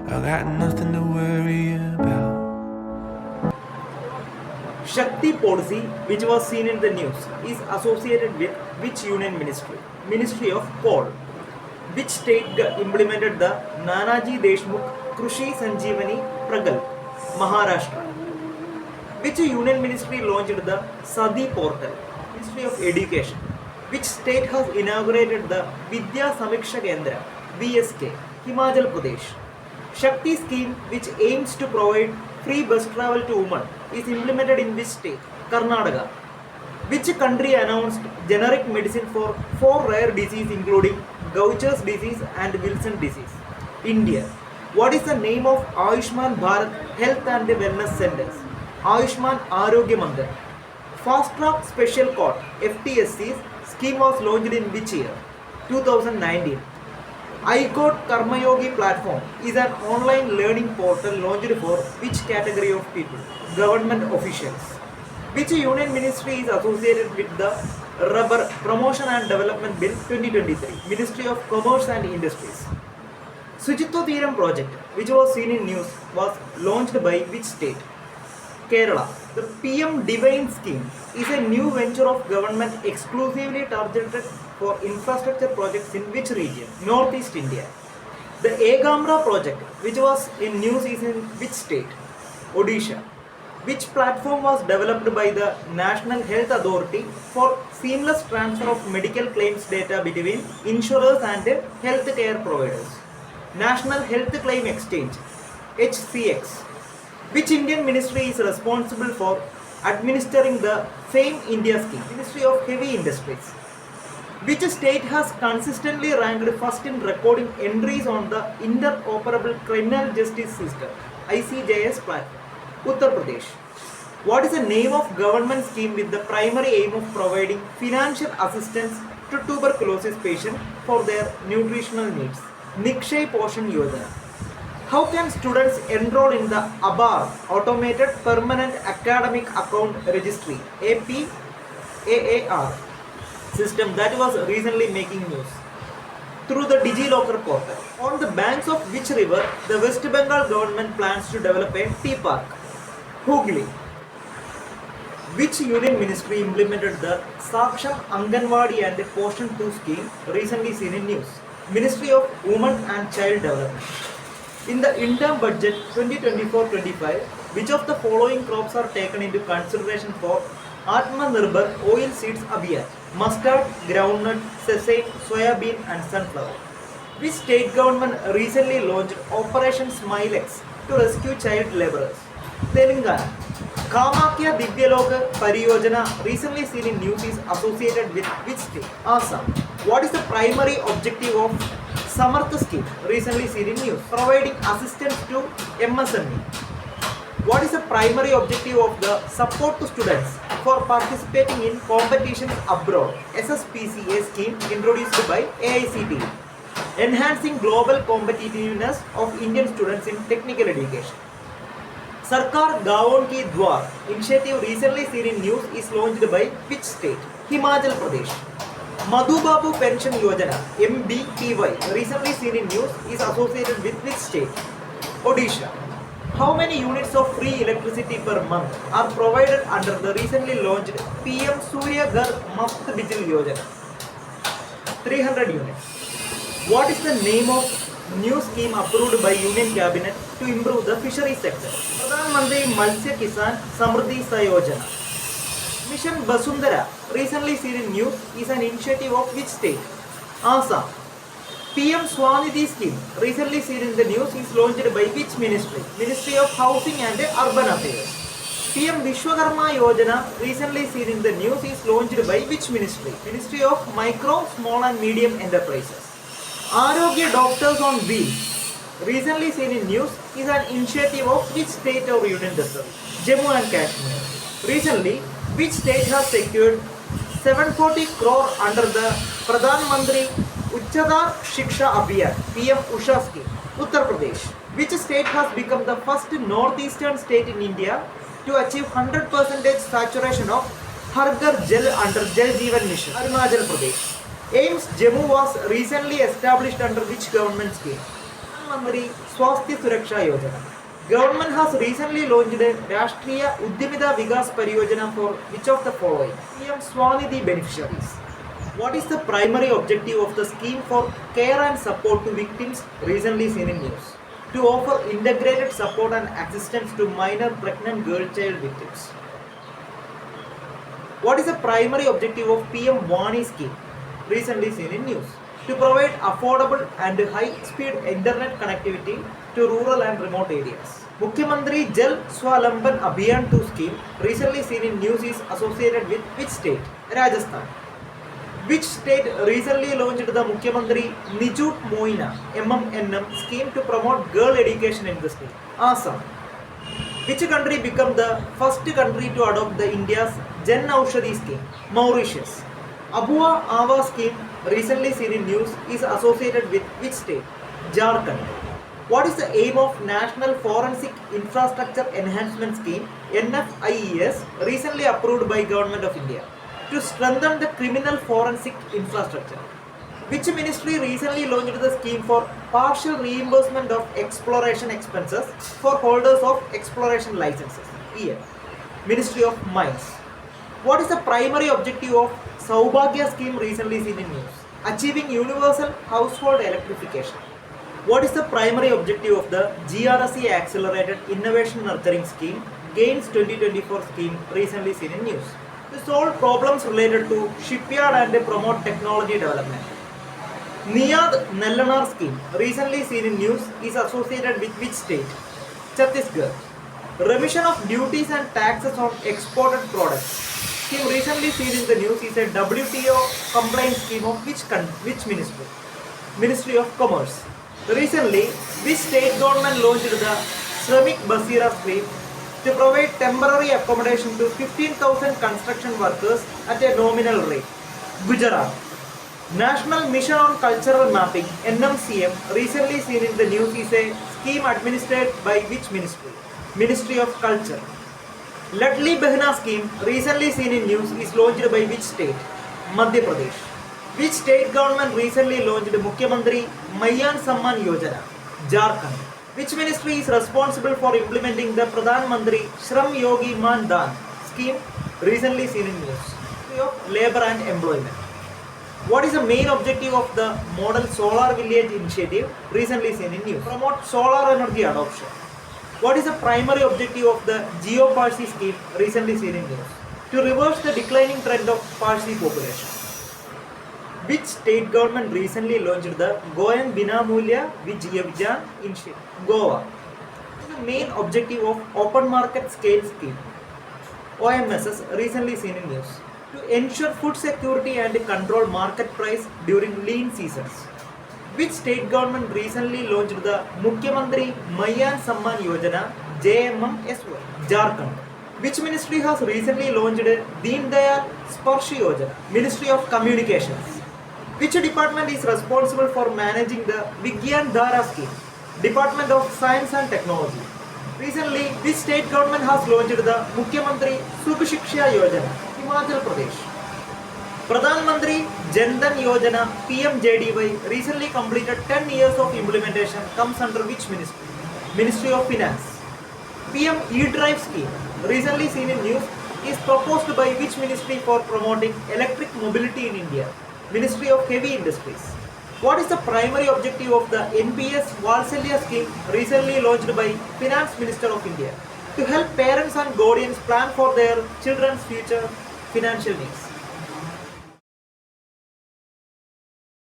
I got nothing to worry about. Shakti policy, which was seen in the news, is associated with which union ministry? Ministry of Coal. Which state implemented the Nanaji Deshmukh Krushi Sanjeevani Pragal? Maharashtra. Which union ministry launched the Sadi portal? Ministry of Education. Which state has inaugurated the Vidya Samiksha Kendra? VSK. Himachal Pradesh. Shakti scheme, which aims to provide free bus travel to women, is implemented in which state? Karnataka. Which country announced generic medicine for 4 rare diseases including Gaucher's disease and Wilson disease? India. What is the name of Ayushman Bharat Health and Wellness Centers? Ayushman Arogya Mandir. Fast Track Special Court FTSC scheme was launched in which year? 2019. iGod Karmayogi platform is an online learning portal launched for which category of people? Government officials. Which union ministry is associated with the Rubber Promotion and Development Bill 2023? Ministry of Commerce and Industries. Suchitwa Theeram project, which was seen in news, was launched by which state? Kerala. The PM Divine scheme is a new venture of government exclusively targeted for infrastructure projects in which region? Northeast India. The Egamra project, which was in news, is in which state? Odisha. Which platform was developed by the National Health Authority for seamless transfer of medical claims data between insurers and healthcare providers? National Health Claim Exchange, HCX. Which Indian ministry is responsible for administering the Fame India scheme? Ministry of Heavy Industries. Which state has consistently ranked first in recording entries on the Interoperable Criminal Justice System ICJS platform? Uttar Pradesh. What is the name of government scheme with the primary aim of providing financial assistance to tuberculosis patients for their nutritional needs? Nikshay Poshan Yojana. How can students enroll in the ABAR Automated Permanent Academic Account Registry APAAR system that was recently making news? Through the DigiLocker portal. On the banks of which river the West Bengal government plans to develop a tea park? Hooghly. Which union ministry implemented the Saksham Anganwadi and Poshan 2 scheme recently seen in news? Ministry of Women and Child Development. In the interim budget 2024-25, which of the following crops are taken into consideration for Atmanirbhar Oil Seeds Abhiyan? Mustard, groundnut, sesame, soya bean and sunflower. Which state government recently launched Operation Smilex to rescue child laborers? Telangana. Kamakya Divyaloka Pariyojana recently seen in news is associated with which state? Assam. What is the primary objective of Samartha scheme recently seen in news? Providing assistance to MSME. What is the primary objective of the support to students for participating in competitions abroad? SSPCA scheme introduced by AICTE. Enhancing global competitiveness of Indian students in technical education. Sarkar Gaon Ki Dwar initiative recently seen in news is launched by which state? Himachal Pradesh. Madhu Babu Pension Yojana MBPY recently seen in news is associated with which state? Odisha. How many units of free electricity per month are provided under the recently launched PM Surya Ghar Muft Bijli Yojana? 300 units. What is the name of new scheme approved by Union Cabinet to improve the fishery sector? Pradhan Mantri Matsya Kisan Samriddhi Sayojana. Mission Basundhara recently seen in news is an initiative of which state? Assam. PM Swanidhi scheme recently seen in the news is launched by which ministry? Ministry of Housing and Urban Affairs. PM Vishwakarma Yojana recently seen in the news is launched by which ministry? Ministry of Micro, Small and Medium Enterprises. Arogya Doctors on Wheels recently seen in news is an initiative of which state or union territory? Jammu and Kashmir. Recently, which state has secured 740 crore under the Pradhan Mantri Uchchadar Shiksha Abhiyan PM Usha scheme? Uttar Pradesh. Which state has become the first northeastern state in India to achieve 100% saturation of Har Ghar Jal under Jal Jeevan Mission? Arunachal Pradesh. AIMS Jammu was recently established under which government scheme? Mantri Swasthya Suraksha Yojana. Government has recently launched Rashtriya Udyamita Vikas Pariyojana for which of the following? PM Swanidhi beneficiaries. What is the primary objective of the scheme for care and support to victims recently seen in news? To offer integrated support and assistance to minor pregnant girl child victims. What is the primary objective of PM Vani scheme recently seen in news? To provide affordable and high-speed internet connectivity to rural and remote areas. Mukhyamantri Jal Swalamban Abhiyan 2 scheme recently seen in news is associated with which state? Rajasthan. Which state recently launched the Mukhyamantri Nijut Moina MMNM scheme to promote girl education in the state? Assam. Which country became the first country to adopt the India's Jan Aushadhi scheme? Mauritius. Abua Awa scheme recently seen in news is associated with which state? Jharkhand. What is the aim of National Forensic Infrastructure Enhancement Scheme NFIES recently approved by Government of India? To strengthen the criminal forensic infrastructure. Which ministry recently launched the scheme for partial reimbursement of exploration expenses for holders of exploration licenses? EM. Ministry of Mines. What is the primary objective of Saubhagya scheme recently seen in news? Achieving universal household electrification. What is the primary objective of the GRSE Accelerated Innovation Nurturing Scheme Gains 2024 scheme recently seen in news? To solve problems related to shipyard and promote technology development. Niyad Nellanar scheme recently seen in news is associated with which state? Chhattisgarh. Remission of duties and taxes on exported products scheme recently seen in the news is a WTO compliance scheme of which ministry? Ministry of Commerce. Recently, which state government launched the Shramik Basira scheme to provide temporary accommodation to 15,000 construction workers at a nominal rate? Gujarat. National Mission on Cultural Mapping NMCM recently seen in the news is a scheme administered by which ministry? Ministry of Culture. Ladli Behna scheme recently seen in news is launched by which state? Madhya Pradesh. Which state government recently launched Mukhyamantri Mayan Samman Yojana? Jharkhand. Which ministry is responsible for implementing the Pradhan Mantri Shram Yogi Man Dan scheme recently seen in news? Ministry of Labour and Employment. What is the main objective of the Model Solar Village initiative recently seen in news? Promote solar energy adoption. What is the primary objective of the Geo Parsi scheme recently seen in news? To reverse the declining trend of Parsi population. Which state government recently launched the Goyan Binamulya Vijayabhijan initiative? Goa. What is the main objective of Open Market Scale scheme? OMSS recently seen in news? To ensure food security and control market price during lean seasons. Which state government recently launched the Mukhyamantri Mayan Samman Yojana JMMSY? Jharkhand. Which ministry has recently launched Deen Dayal Sparsh Yojana? Ministry of Communications. Which department is responsible for managing the Vigyan Dhara scheme? Department of Science and Technology. Recently, which state government has launched the Mukhyamantri Subshiksha Yojana? Himachal Pradesh. Pradhan Mantri Jan Dhan Yojana PMJDY recently completed 10 years of implementation comes under which ministry? Ministry of Finance. PM E-Drive scheme recently seen in news is proposed by which ministry for promoting electric mobility in India? Ministry of Heavy Industries. What is the primary objective of the NPS Valsalya scheme recently launched by Finance Minister of India? To help parents and guardians plan for their children's future financial needs.